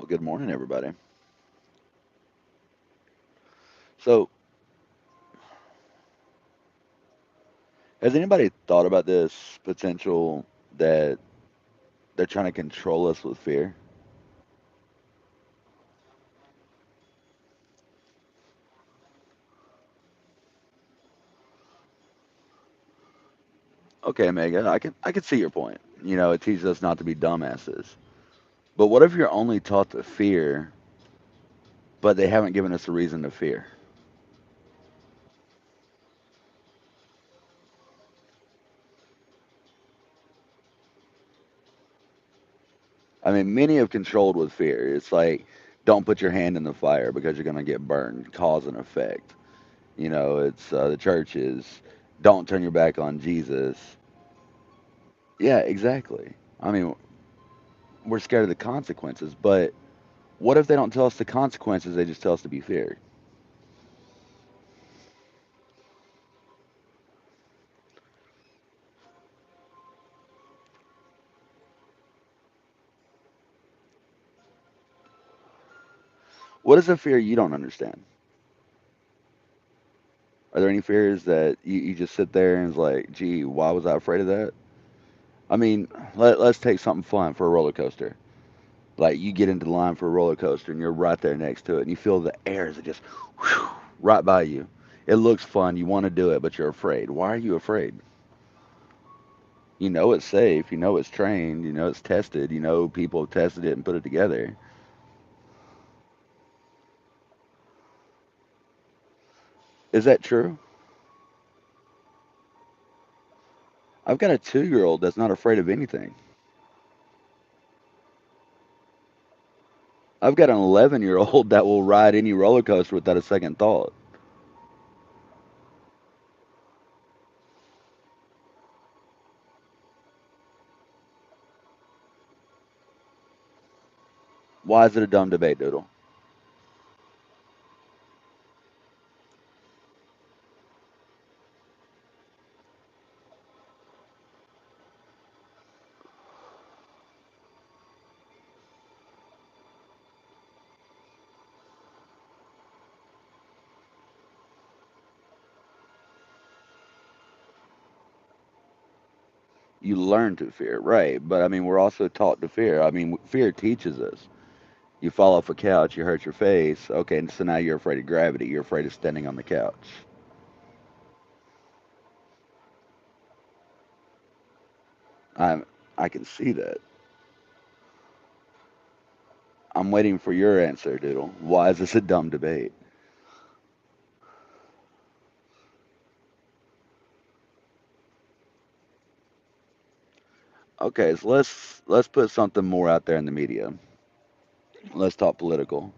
Good morning, everybody. So, has anybody thought about this potential that they're trying to control us with fear? Okay, Megan, I can see your point. It teaches us not to be dumbasses. But what if you're only taught to fear, but they haven't given us a reason to fear? I mean, many have controlled with fear. It's like, don't put your hand in the fire because you're going to get burned, cause and effect. It's the churches, don't turn your back on Jesus. Yeah, exactly. I mean, we're scared of the consequences, but what if they don't tell us the consequences? They just tell us to be feared. What is a fear you don't understand? Are there any fears that you just sit there and it's like, gee, why was I afraid of that? I mean, let's take something fun for a roller coaster. Like you get into the line for a roller coaster and you're right there next to it and you feel the air as it just whew, right by you. It looks fun. You want to do it, but you're afraid. Why are you afraid? You know it's safe. You know it's trained. You know it's tested. You know people have tested it and put it together. Is that true? I've got a 2-year old that's not afraid of anything. I've got an 11-year-old that will ride any roller coaster without a second thought. Why is it a dumb debate, Doodle? You learn to fear, right? But I mean, we're also taught to fear. I mean, fear teaches us. You fall off a couch, you hurt your face. Okay, and so now you're afraid of gravity. You're afraid of standing on the couch. I'm, I can see that. I'm waiting for your answer, Doodle. Why is this a dumb debate? Okay, so let's put something more out there in the media. Let's talk political.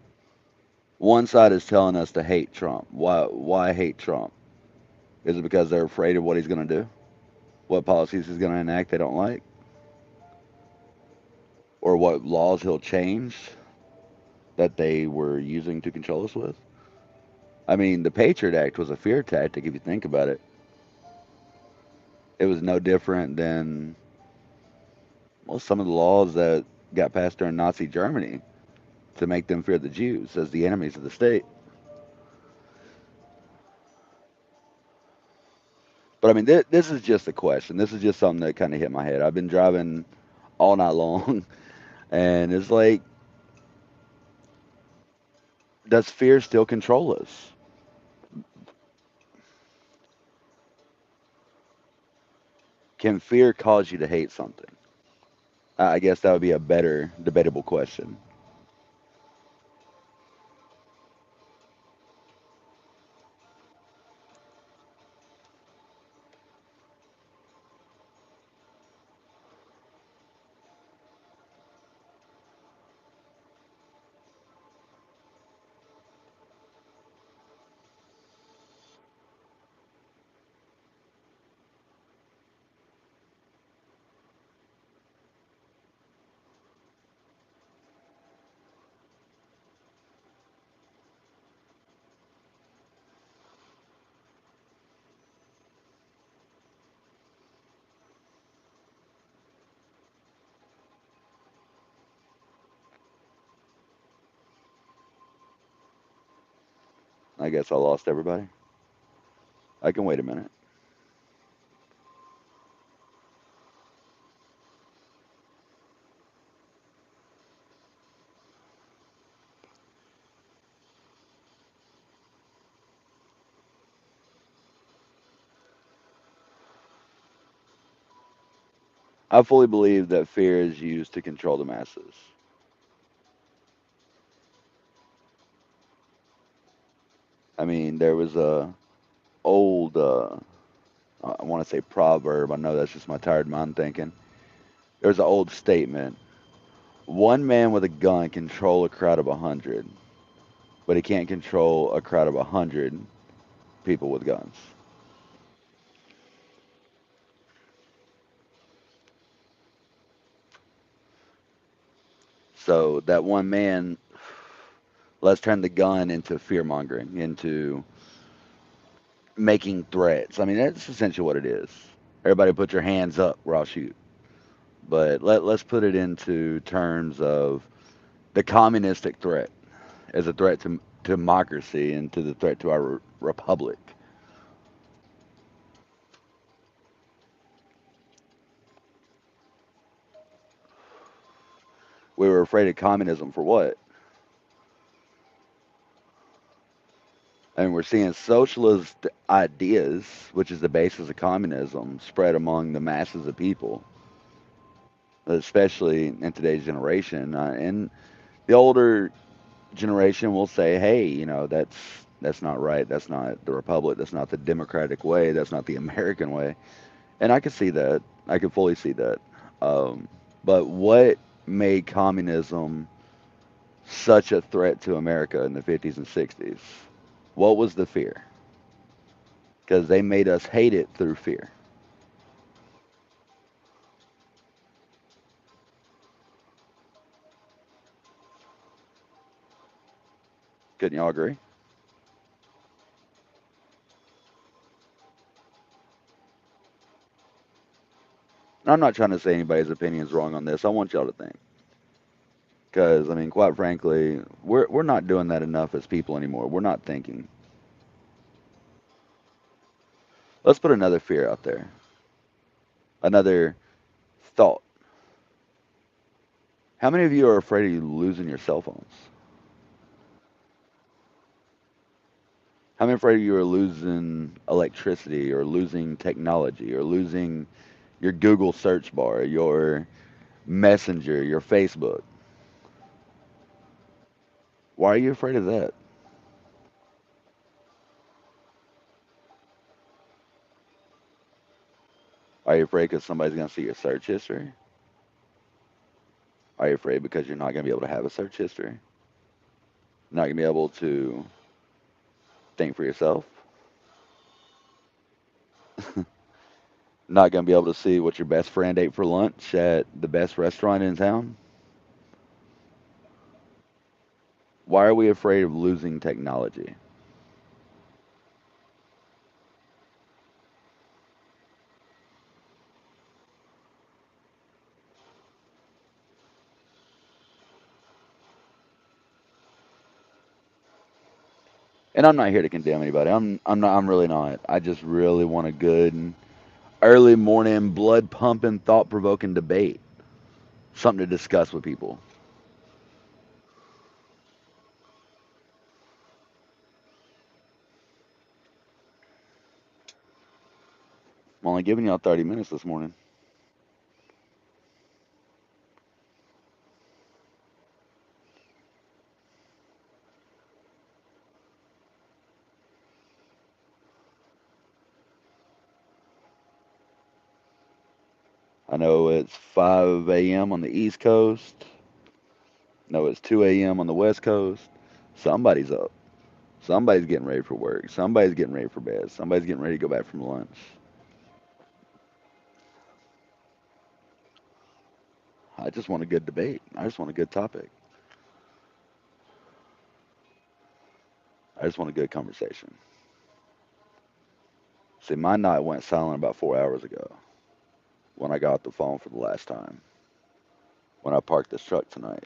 One side is telling us to hate Trump. Why hate Trump? Is it because they're afraid of what he's going to do? What policies he's going to enact they don't like? Or what laws he'll change that they were using to control us with? I mean, the Patriot Act was a fear tactic if you think about it. It was no different than, well, some of the laws that got passed during Nazi Germany to make them fear the Jews as the enemies of the state. But I mean, this is just a question. This is just something that kind of hit my head. I've been driving all night long, and it's like, does fear still control us? Can fear cause you to hate something? I guess that would be a better debatable question. I guess I lost everybody. I can wait a minute. I fully believe that fear is used to control the masses. I mean, there was a old, I want to say proverb. I know that's just my tired mind thinking. There's an old statement: one man with a gun can control a crowd of 100, but he can't control a crowd of 100 people with guns. So that one man, let's turn the gun into fear mongering, into making threats. I mean, that's essentially what it is. Everybody put your hands up or I'll shoot. But let's put it into terms of the communistic threat as a threat to democracy and to the threat to our republic. We were afraid of communism for what? And we're seeing socialist ideas, which is the basis of communism, spread among the masses of people, especially in today's generation. And the older generation will say, "Hey, that's not right. That's not the republic. That's not the democratic way. That's not the American way." And I could see that. I could fully see that. Um, but what made communism such a threat to America in the 50s and 60s? What was the fear? Because they made us hate it through fear. Couldn't y'all agree? And I'm not trying to say anybody's opinion is wrong on this. I want y'all to think. Because, I mean, quite frankly, we're not doing that enough as people anymore. We're not thinking. Let's put another fear out there, another thought. How many of you are afraid of you losing your cell phones? How many afraid of you are losing electricity or losing technology or losing your Google search bar, your Messenger, your Facebook? Why are you afraid of that? Are you afraid because somebody's going to see your search history? Are you afraid because you're not going to be able to have a search history? Not going to be able to think for yourself? Not going to be able to see what your best friend ate for lunch at the best restaurant in town? Why are we afraid of losing technology? And I'm not here to condemn anybody. I'm really not. I just really want a good early morning blood pumping thought provoking debate. Something to discuss with people. I'm only giving y'all 30 minutes this morning. I know it's 5 a.m. on the East Coast. No, it's 2 a.m. on the West Coast. Somebody's up. Somebody's getting ready for work. Somebody's getting ready for bed. Somebody's getting ready to go back from lunch. I just want a good debate. I just want a good topic. I just want a good conversation. See, my night went silent about 4 hours ago when I got the phone for the last time. When I parked this truck tonight.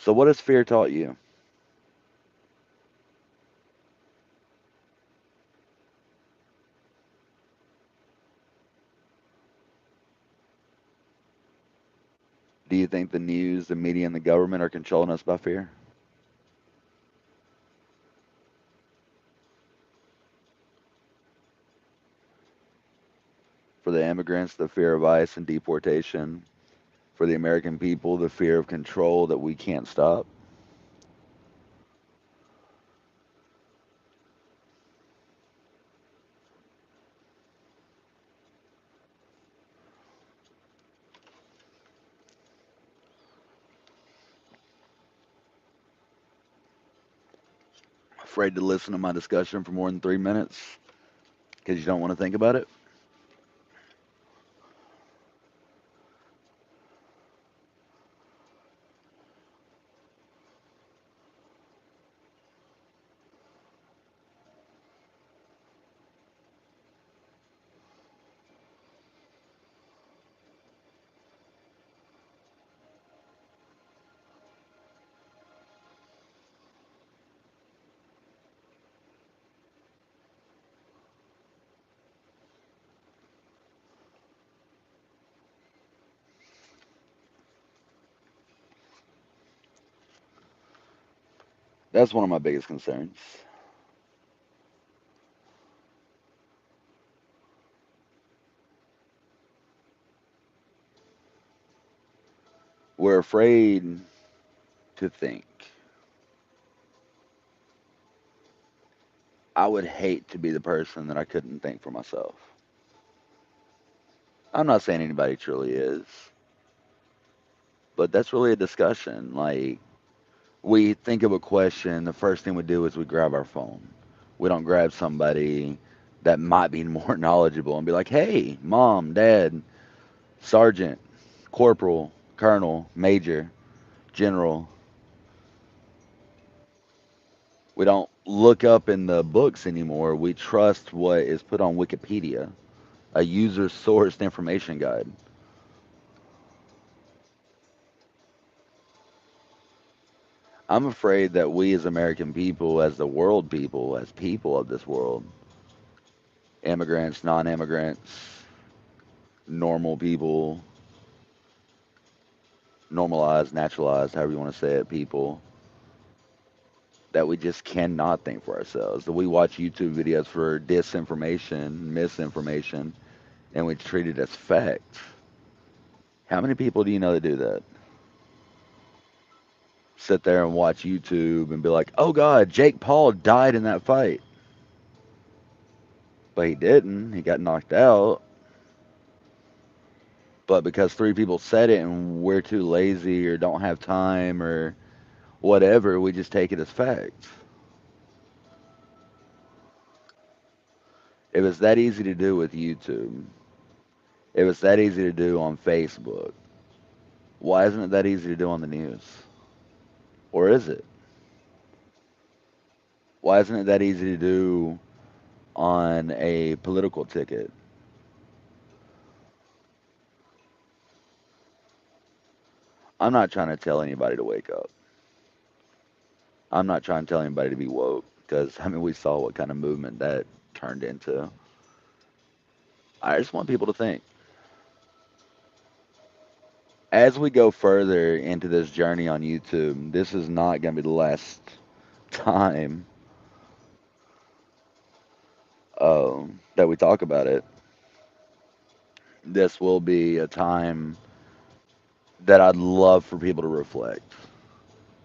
So, what has fear taught you? Do you think the news, the media, and the government are controlling us by fear? For the immigrants, the fear of ICE and deportation. For the American people, the fear of control that we can't stop. Afraid to listen to my discussion for more than 3 minutes because you don't want to think about it? That's one of my biggest concerns. We're afraid to think. I would hate to be the person that I couldn't think for myself. I'm not saying anybody truly is, but that's really a discussion. Like, we think of a question, the first thing we do is we grab our phone. We don't grab somebody that might be more knowledgeable and be like, hey, mom, dad, sergeant, corporal, colonel, major, general. We don't look up in the books anymore. We trust what is put on Wikipedia, a user sourced information guide. I'm afraid that we as American people, as the world people, as people of this world, immigrants, non immigrants, normal people, normalized, naturalized, however you want to say it, people, that we just cannot think for ourselves. That we watch YouTube videos for disinformation, misinformation, and we treat it as fact. How many people do you know that do that? Sit there and watch YouTube and be like, oh God, Jake Paul died in that fight. But he didn't. He got knocked out. But because three people said it and we're too lazy or don't have time or whatever, we just take it as fact. It was that easy to do with YouTube. It was that easy to do on Facebook. Why isn't it that easy to do on the news? Or is it? Why isn't it that easy to do on a political ticket? I'm not trying to tell anybody to wake up. I'm not trying to tell anybody to be woke because, I mean, we saw what kind of movement that turned into. I just want people to think. As we go further into this journey on YouTube, this is not going to be the last time that we talk about it. This will be a time that I'd love for people to reflect.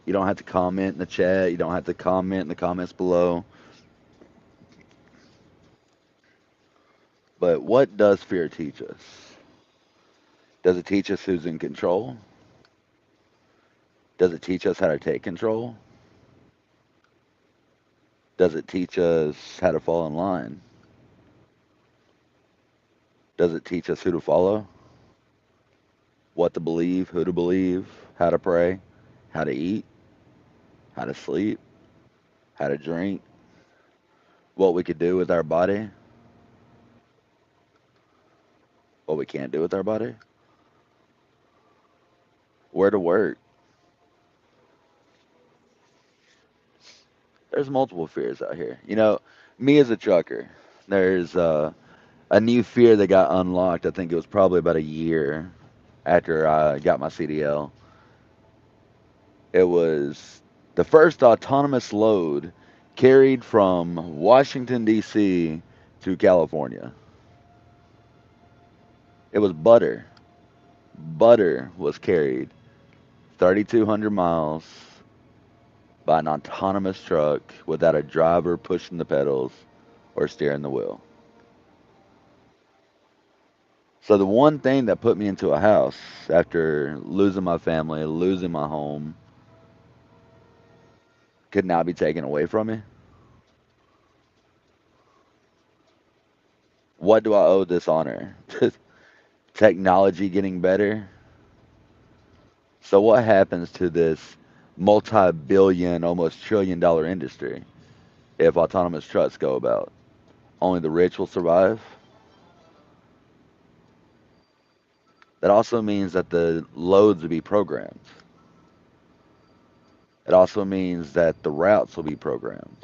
You don't have to comment in the chat. You don't have to comment in the comments below. But what does fear teach us? Does it teach us who's in control? Does it teach us how to take control? Does it teach us how to fall in line? Does it teach us who to follow? What to believe, who to believe, how to pray, how to eat, how to sleep, how to drink, what we could do with our body, what we can't do with our body, where to work, there's multiple fears out here. Me as a trucker, there's a new fear that got unlocked. I think it was probably about a year after I got my CDL. It was the first autonomous load carried from Washington, D.C. to California. It was butter. Butter was carried 3,200 miles by an autonomous truck without a driver pushing the pedals or steering the wheel. So, the one thing that put me into a house after losing my family, losing my home, could now be taken away from me. What do I owe this honor? Technology getting better? So, what happens to this multi billion, almost $1 trillion industry if autonomous trucks go about? Only the rich will survive? That also means that the loads will be programmed. It also means that the routes will be programmed.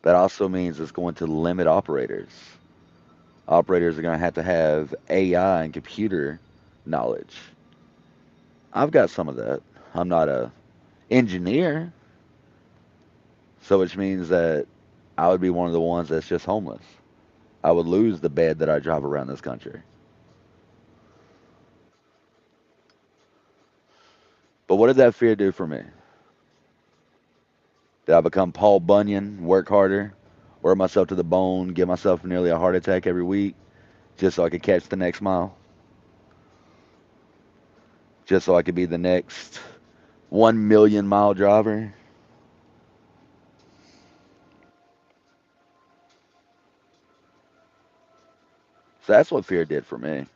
That also means it's going to limit operators. Operators are going to have AI and computer knowledge. I've got some of that. I'm not a engineer, so which means that I would be one of the ones that's just homeless. I would lose the bed that I drive around this country. But what did that fear do for me? Did I become Paul Bunyan, work harder, work myself to the bone, give myself nearly a heart attack every week just so I could catch the next mile? Just so I could be the next 1 million mile driver? So that's what fear did for me.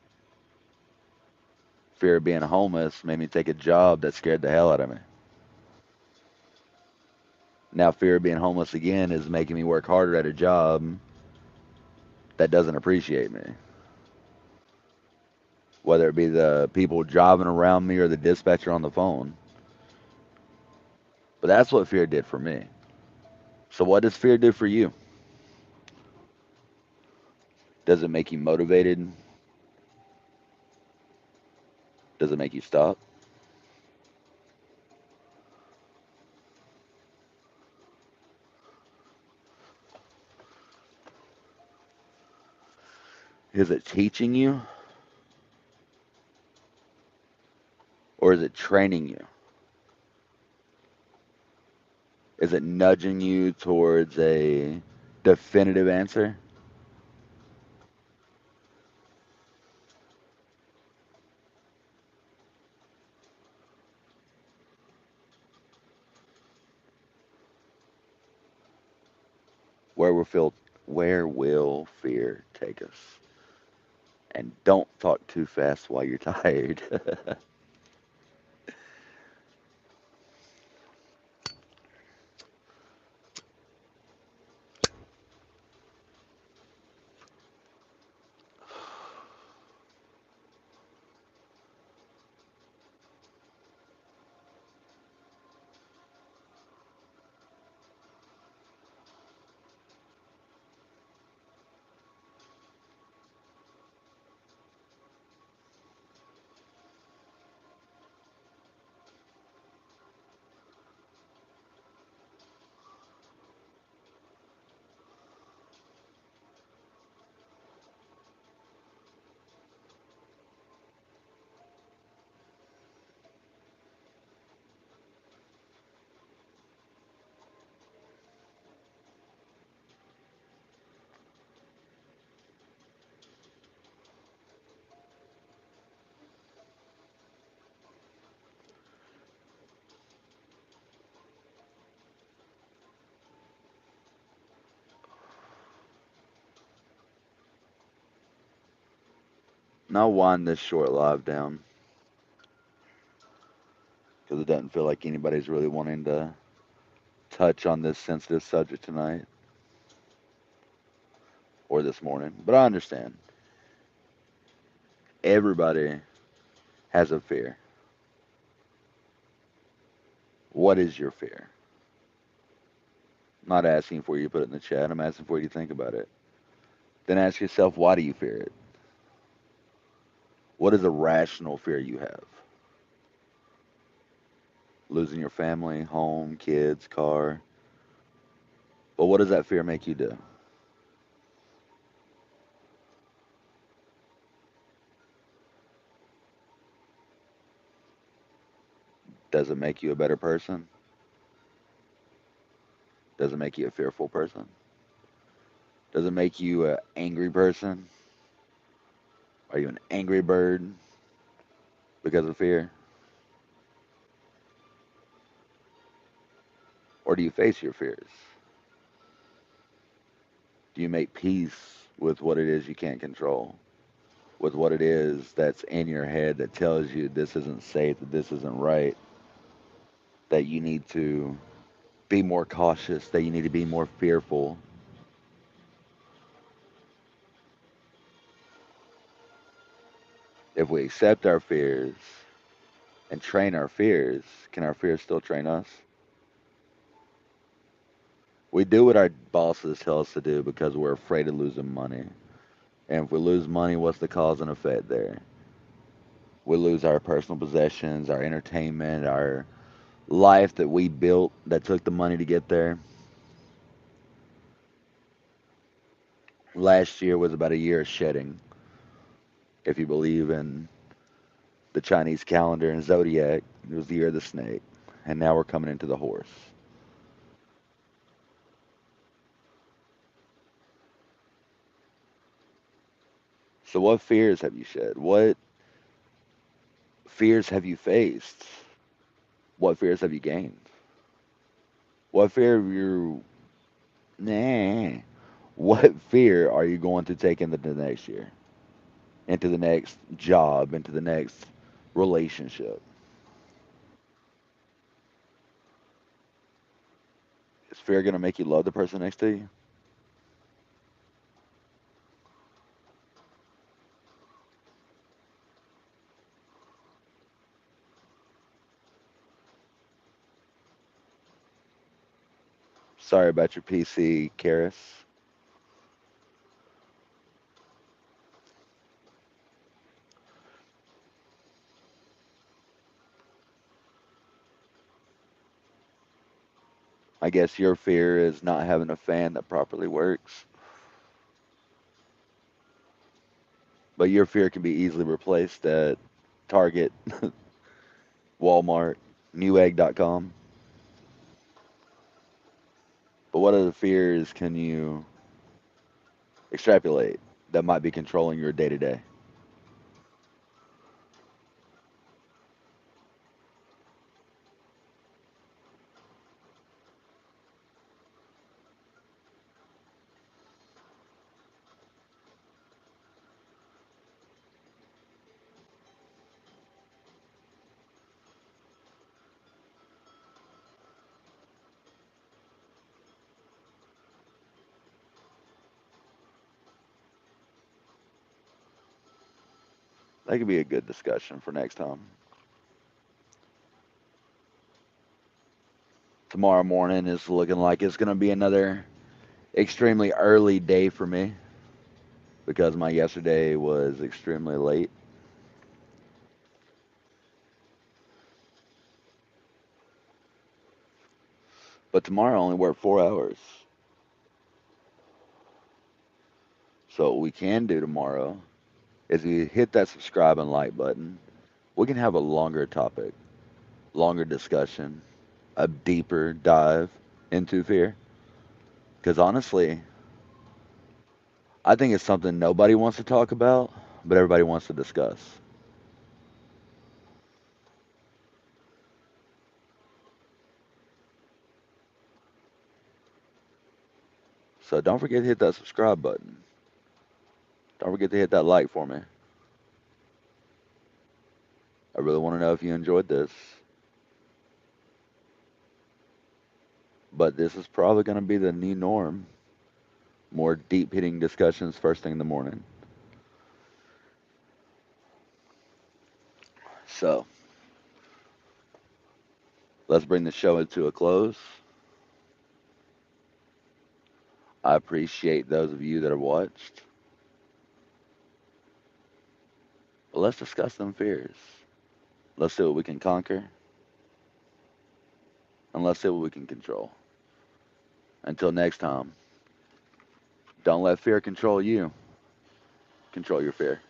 Fear of being homeless made me take a job that scared the hell out of me. Now, fear of being homeless again is making me work harder at a job that doesn't appreciate me. Whether it be the people driving around me or the dispatcher on the phone. But that's what fear did for me. So, what does fear do for you? Does it make you motivated? Does it make you stop? Is it teaching you or is it training you? Is it nudging you towards a definitive answer? Where will feel where will fear take us? And don't talk too fast while you're tired. Now wind this short live down because it doesn't feel like anybody's really wanting to touch on this sensitive subject tonight or this morning. But I understand. Everybody has a fear. What is your fear? not asking for you to put it in the chat. I'm asking for you to think about it. Then ask yourself, why do you fear it? What is a rational fear you have? Losing your family, home, kids, car. But what does that fear make you do? Does it make you a better person? Does it make you a fearful person? Does it make you an angry person? Are you an angry bird because of fear? Or do you face your fears? Do you make peace with what it is you can't control? With what it is that's in your head that tells you this isn't safe, that this isn't right, that you need to be more cautious, that you need to be more fearful? If we accept our fears and train our fears, can our fears still train us? We do what our bosses tell us to do because we're afraid of losing money. And if we lose money, what's the cause and effect there? We lose our personal possessions, our entertainment, our life that we built that took the money to get there. Last year was about a year of shedding, if you believe in the Chinese calendar and zodiac. It was the year of the snake. And now we're coming into the horse. So, what fears have you shed? What fears have you faced? What fears have you gained? What fear of you, nah, what fear are you going to take into the next year? Into the next job, into the next relationship? Is fear going to make you love the person next to you? Sorry about your PC, Karis. I guess your fear is not having a fan that properly works, but your fear can be easily replaced at Target, Walmart, Newegg.com. But what other fears can you extrapolate that might be controlling your day to day? That could be a good discussion for next time. Tomorrow morning is looking like it's going to be another extremely early day for me because my yesterday was extremely late. But tomorrow I only work 4 hours. So what we can do tomorrow is we hit that subscribe and like button. We can have a longer topic, longer discussion, a deeper dive into fear. Because honestly, I think it's something nobody wants to talk about, but everybody wants to discuss. So don't forget to hit that subscribe button. Don't forget to hit that like for me. I really want to know if you enjoyed this. But this is probably going to be the new norm. More deep hitting discussions first thing in the morning. So let's bring the show to a close. I appreciate those of you that have watched. But let's discuss them fears. Let's see what we can conquer, and let's see what we can control. Until next time, don't let fear control you. Control your fear.